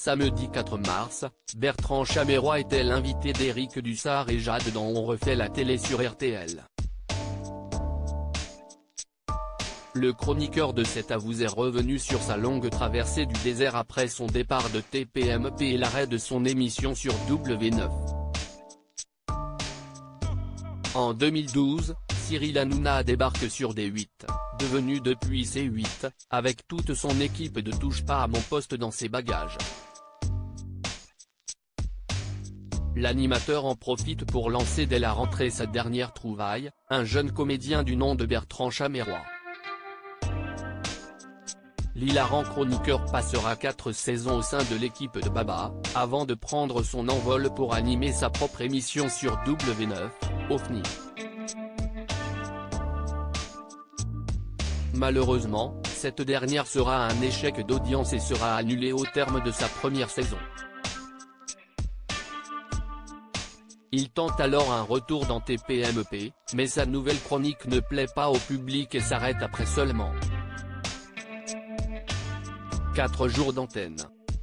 Samedi 4 mars, Bertrand Chameroy était l'invité d'Éric Dussart et Jade dans On refait la télé sur RTL. Le chroniqueur de C'est à vous est revenu sur sa longue traversée du désert après son départ de TPMP et l'arrêt de son émission sur W9. En 2012, Cyril Hanouna débarque sur D8, devenu depuis C8, avec toute son équipe de Touche pas à mon poste dans ses bagages. L'animateur en profite pour lancer dès la rentrée sa dernière trouvaille, un jeune comédien du nom de Bertrand Chameroy. L'hilarant chroniqueur passera 4 saisons au sein de l'équipe de Baba, avant de prendre son envol pour animer sa propre émission sur W9, OFNI. Malheureusement, cette dernière sera un échec d'audience et sera annulée au terme de sa première saison. Il tente alors un retour dans TPMP, mais sa nouvelle chronique ne plaît pas au public et s'arrête après seulement 4 jours d'antenne.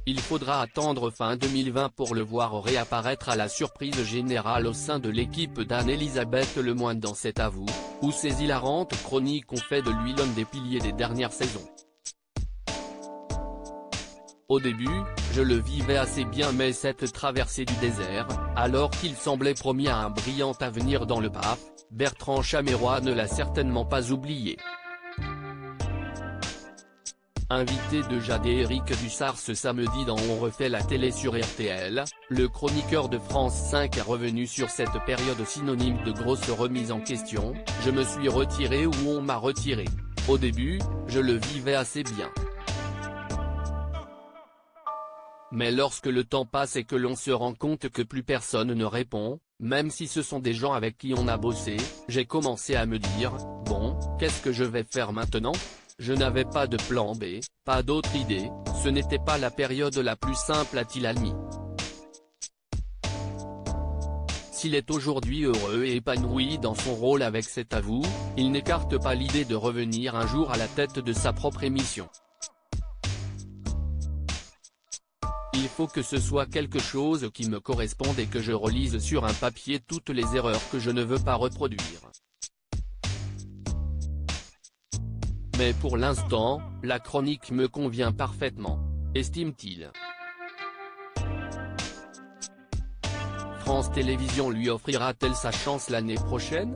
Il faudra attendre fin 2020 pour le voir réapparaître à la surprise générale au sein de l'équipe d'Anne-Elisabeth Lemoine dans C'est à vous, où ses hilarantes chroniques ont fait de lui l'un des piliers des dernières saisons. Au début, je le vivais assez bien mais cette traversée du désert, alors qu'il semblait promis à un brillant avenir dans le PAF, Bertrand Chameroy ne l'a certainement pas oublié. Invité de Jade et Éric Dussart ce samedi dans On refait la télé sur RTL, le chroniqueur de France 5 est revenu sur cette période synonyme de grosse remise en question. Je me suis retiré ou on m'a retiré. Au début, je le vivais assez bien. Mais lorsque le temps passe et que l'on se rend compte que plus personne ne répond, même si ce sont des gens avec qui on a bossé, j'ai commencé à me dire, bon, qu'est-ce que je vais faire maintenant ? Je n'avais pas de plan B, pas d'autre idée, ce n'était pas la période la plus simple a-t-il admis. S'il est aujourd'hui heureux et épanoui dans son rôle avec C'est à vous, il n'écarte pas l'idée de revenir un jour à la tête de sa propre émission. Il faut que ce soit quelque chose qui me corresponde et que je relise sur un papier toutes les erreurs que je ne veux pas reproduire. Mais pour l'instant, la chronique me convient parfaitement, estime-t-il. France Télévisions lui offrira-t-elle sa chance l'année prochaine ?